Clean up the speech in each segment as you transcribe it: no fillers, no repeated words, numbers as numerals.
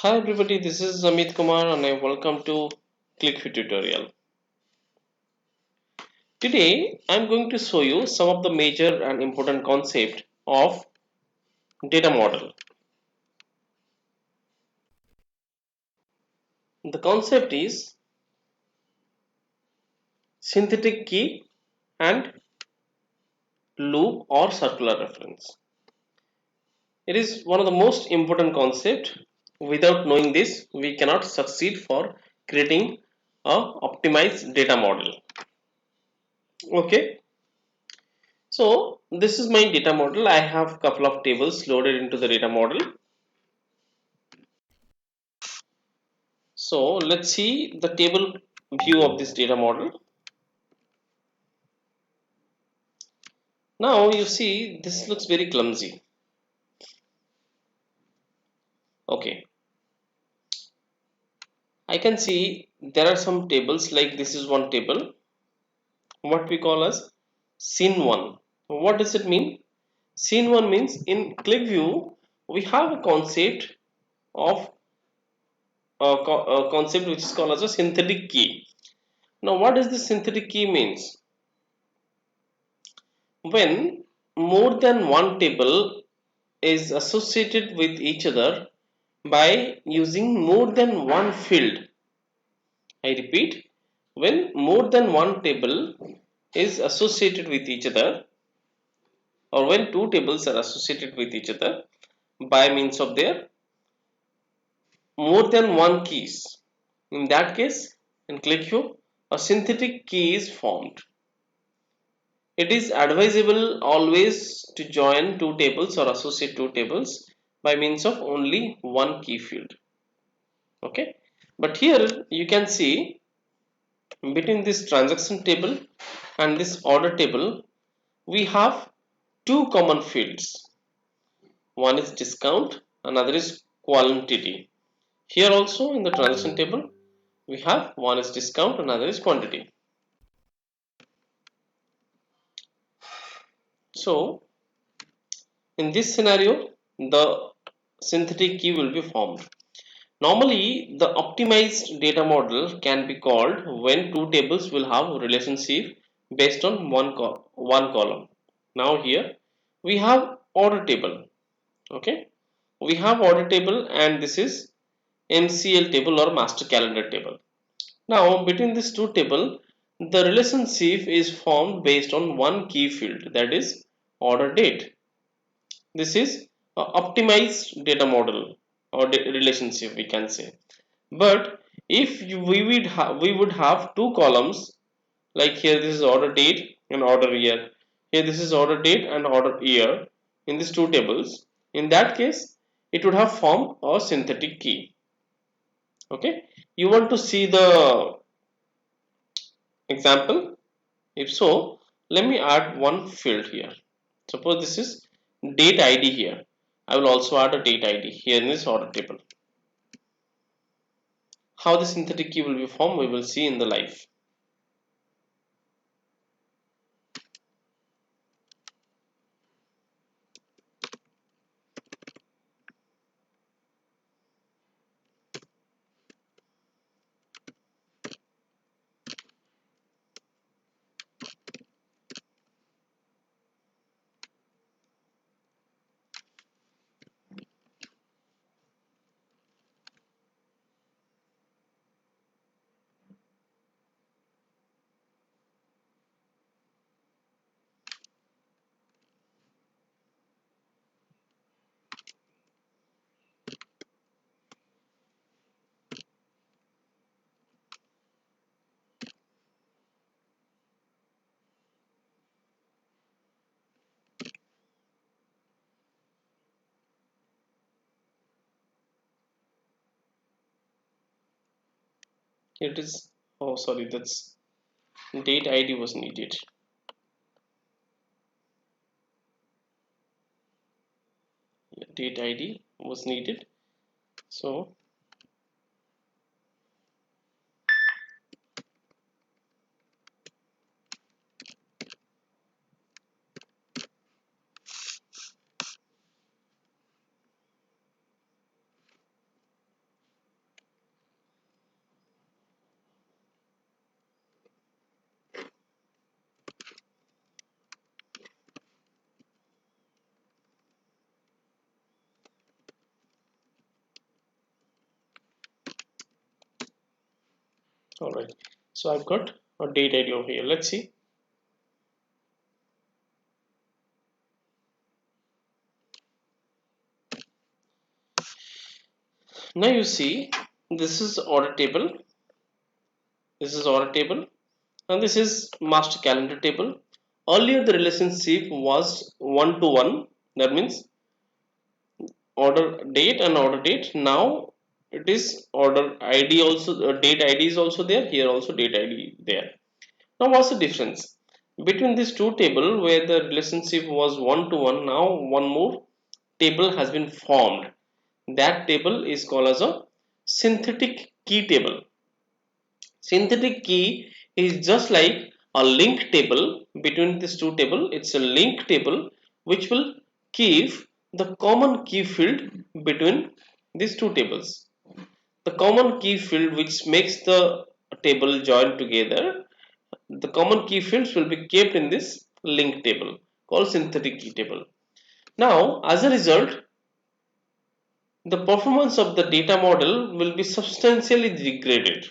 Hi everybody, this is Amit Kumar and I welcome to QlikView tutorial. Today I am going to show you some of the major and important concept of data model. The concept is synthetic key and loop or circular reference. It is one of the most important concept. Without knowing this, we cannot succeed for creating a optimized data model. Okay. So this is my data model. I have a couple of tables loaded into the data model. So let's see the table view of this data model. Now you see this looks very clumsy. Okay, I can see there are some tables like this is one table, what we call as scene 1. What does it mean? Scene 1 means in QlikView we have a concept of a concept which is called as a synthetic key. Now what does this synthetic key means? When more than one table is associated with each other by using more than one field. I repeat, when more than one table is associated with each other, or when two tables are associated with each other by means of their more than one keys. In that case, in QlikView, a synthetic key is formed. It is advisable always to join two tables or associate two tables by means of only one key field. Okay, but here you can see between this transaction table and this order table we have two common fields. One is discount, another is quantity. Here also in the transaction table we have one is discount, another is quantity. So in this scenario the synthetic key will be formed. Normally, the optimized data model can be called when two tables will have a relationship based on one column. Now here we have order table. Okay, we have order table and this is MCL table or master calendar table. Now between these two table, the relationship is formed based on one key field, that is order date. This is a optimized data model or relationship we can say. But if we would have two columns, like here this is order date and order year, here this is order date and order year in these two tables. In that case, it would have formed a synthetic key. Okay, you want to see the example? If so, let me add one field here. Suppose this is date ID here. I will also add a date ID here in this order table. How the synthetic key will be formed, we will see in the live. It is, oh sorry, that's date ID was needed. Date ID was needed. So All right. So I've got a date ID over here. Let's see. Now you see, this is order table. This is order table, and this is master calendar table. Earlier, the relationship was one to one. That means order date and order date. Now it is order id also, date id is also there, here also date id there. Now what's the difference between these two table where the relationship was one to one? Now one more table has been formed. That table is called as a synthetic key table. Synthetic key is just like a link table between these two table. It's a link table which will keep the common key field between these two tables. The common key field which makes the table join together, the common key fields will be kept in this link table called synthetic key table. Now, as a result, the performance of the data model will be substantially degraded.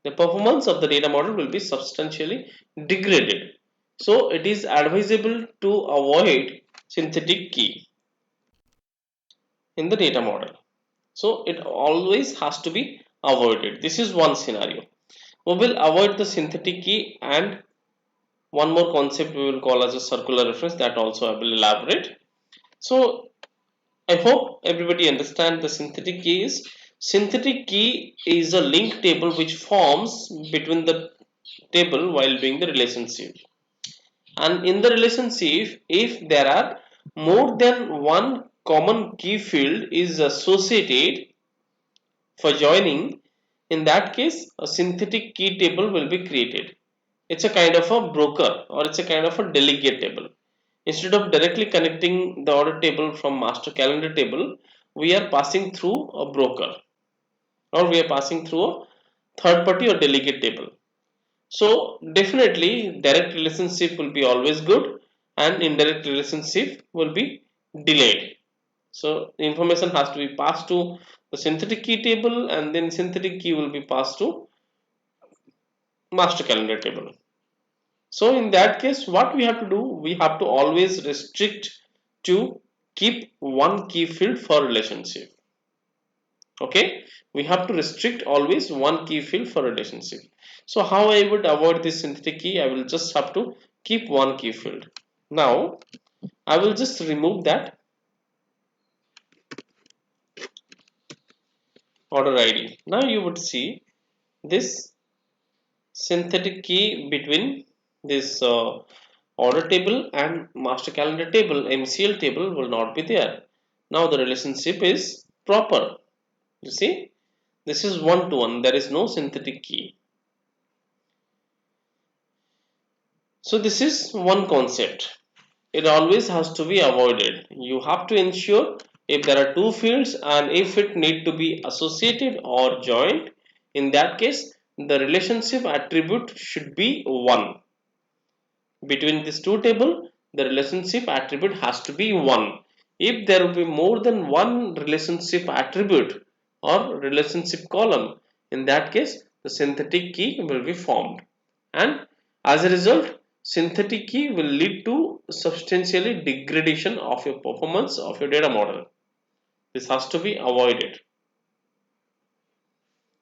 The performance of the data model will be substantially degraded. So it is advisable to avoid synthetic key in the data model. So it always has to be avoided. This is one scenario. We will avoid the synthetic key, and one more concept we will call as a circular reference, that also I will elaborate. So I hope everybody understand the synthetic key is. Synthetic key is a link table which forms between the table while doing the relationship. And in the relationship, if there are more than one common key field is associated for joining, in that case, a synthetic key table will be created. It's a kind of a broker, or it's a kind of a delegate table. Instead of directly connecting the order table from master calendar table, we are passing through a broker, or we are passing through a third party or delegate table. So definitely direct relationship will be always good, and indirect relationship will be delayed. So the information has to be passed to the synthetic key table, and then synthetic key will be passed to master calendar table. So in that case, what we have to do, we have to always restrict to keep one key field for relationship. Okay, we have to restrict always one key field for relationship. So how I would avoid this synthetic key? I will just have to keep one key field. Now I will just remove that order id. Now you would see this synthetic key between this order table and master calendar table, MCL table, will not be there. Now the relationship is proper. You see, this is one to one, there is no synthetic key. So this is one concept. It always has to be avoided. You have to ensure if there are two fields and if it need to be associated or joined, in that case the relationship attribute should be 1. Between these two tables, the relationship attribute has to be 1. If there will be more than one relationship attribute or relationship column, in that case the synthetic key will be formed, and as a result synthetic key will lead to substantially degradation of your performance of your data model. This has to be avoided.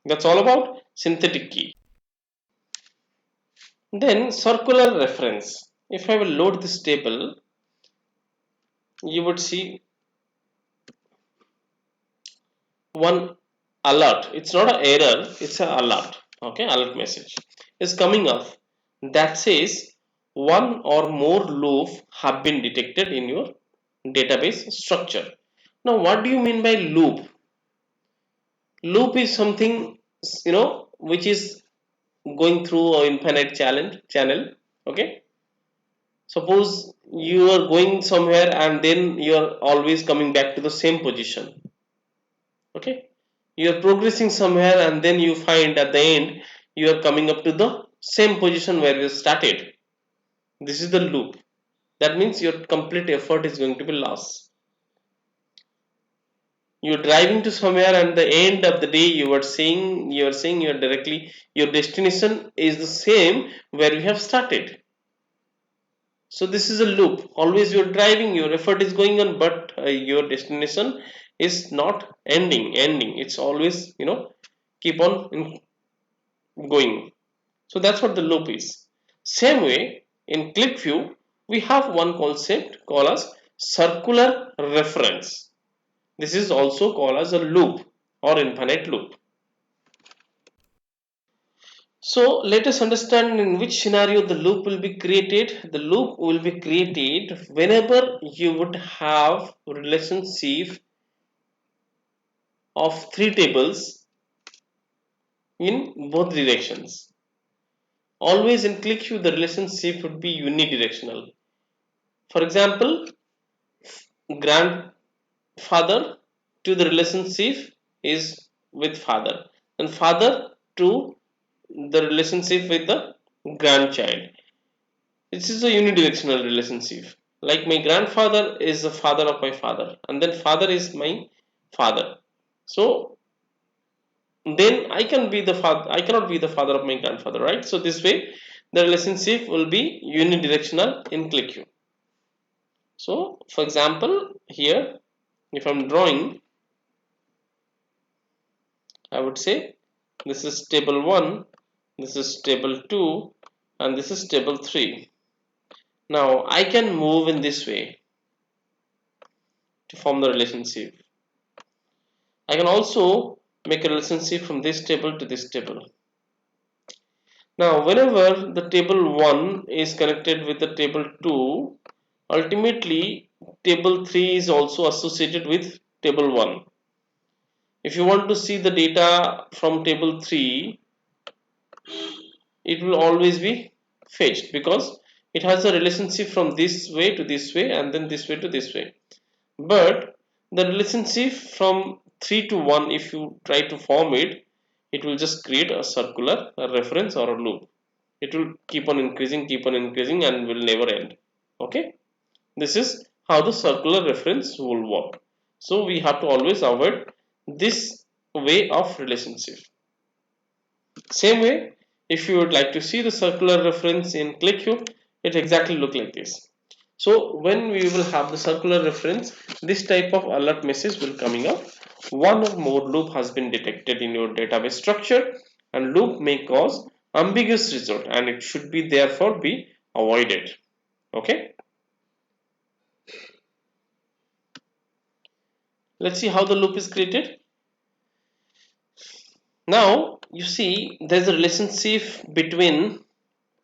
That's all about synthetic key. Then circular reference. If I will load this table, you would see one alert. It's not an error, it's an alert. Okay, alert message is coming up that says one or more loop have been detected in your database structure. Now what do you mean by loop? Loop is something, which is going through an infinite channel. Okay, suppose you are going somewhere and then you are always coming back to the same position. Okay, you are progressing somewhere and then you find at the end you are coming up to the same position where you started. This is the loop. That means your complete effort is going to be lost. You're driving to somewhere, and the end of the day you are saying you're directly, your destination is the same where we have started. So this is a loop. Always you're driving, your effort is going on, but your destination is not ending. It's always, keep on going. So that's what the loop is. Same way in QlikView, we have one concept called as circular reference. This is also called as a loop or infinite loop. So let us understand in which scenario the loop will be created. The loop will be created whenever you would have relationship of three tables in both directions. Always in QlikView the relationship would be unidirectional. For example, grandfather to the relationship is with father, and father to the relationship with the grandchild. This is a unidirectional relationship. Like my grandfather is the father of my father, and then father is my father. So then I can be the father. I cannot be the father of my grandfather, right? So this way, the relationship will be unidirectional in QlikView. So, for example, here, if I'm drawing, I would say this is table 1, this is table 2, and this is table 3. Now I can move in this way to form the relationship. I can also make a relationship from this table to this table. Now whenever the table 1 is connected with the table 2, ultimately table 3 is also associated with table 1. If you want to see the data from table 3, it will always be fetched because it has a relationship from this way to this way and then this way to this way. But the relationship from 3 to 1, if you try to form it, it will just create a circular a reference or a loop. It will keep on increasing and will never end. Okay, this is how the circular reference will work. So we have to always avoid this way of relationship. Same way, if you would like to see the circular reference in QlikView, it exactly look like this. So when we will have the circular reference, this type of alert message will coming up. One or more loop has been detected in your database structure, and loop may cause ambiguous result, and it should be therefore be avoided. Okay. Let's see how the loop is created. Now you see there's a relationship between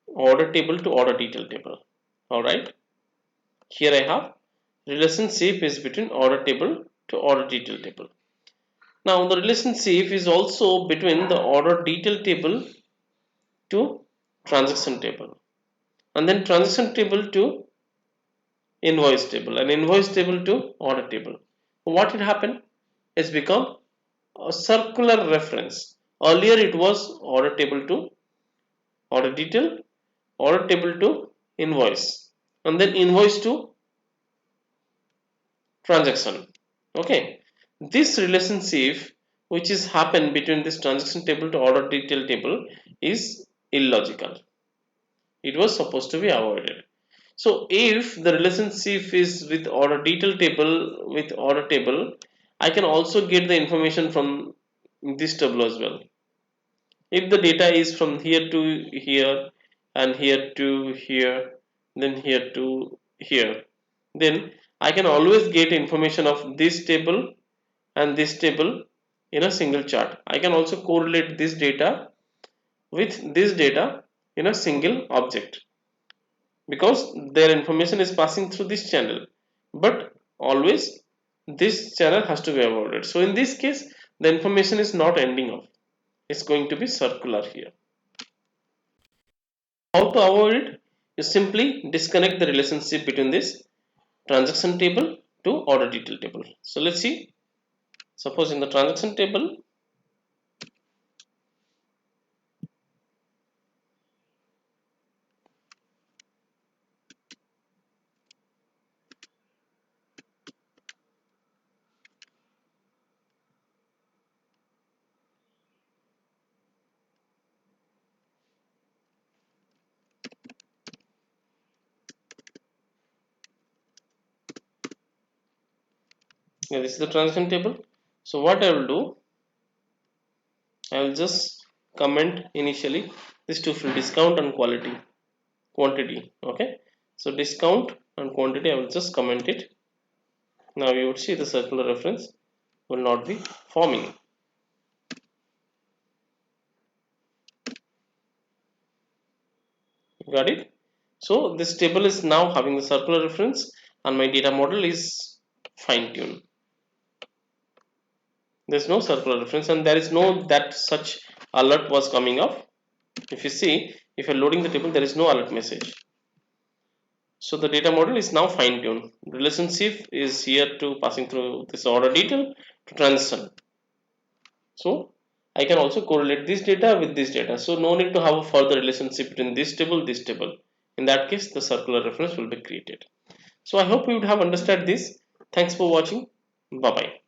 order table to order detail table. All right. Here I have relationship is between order table to order detail table. Now the relationship is also between the order detail table to transaction table, and then transaction table to invoice table, and invoice table to order table. What will happen is become a circular reference. Earlier it was order table to order detail, order table to invoice, and then invoice to transaction. Okay, this relationship which is happen between this transaction table to order detail table is illogical. It was supposed to be avoided. So if the relationship is with order detail table with order table, I can also get the information from this table as well. If the data is from here to here and here to here, then here to here, then I can always get information of this table and this table in a single chart. I can also correlate this data with this data in a single object because their information is passing through this channel, but always this channel has to be avoided. So in this case the information is not ending off, it's going to be circular here. How to avoid it? You simply disconnect the relationship between this transaction table to order detail table. So let's see. Suppose in the transaction table, Yeah, this is the transaction table. So what I will do, I will just comment initially this two field discount and quantity. Okay, so discount and quantity I will just comment it. Now you would see the circular reference will not be forming. Got it? So this table is now having the circular reference and my data model is fine-tuned. There's no circular reference and there is no that such alert was coming up. If you see, if you're loading the table, there is no alert message. So the data model is now fine-tuned. Relationship is here to passing through this order detail to transition. So I can also correlate this data with this data. So no need to have a further relationship between this table, this table. In that case, the circular reference will be created. So I hope you would have understood this. Thanks for watching. Bye bye.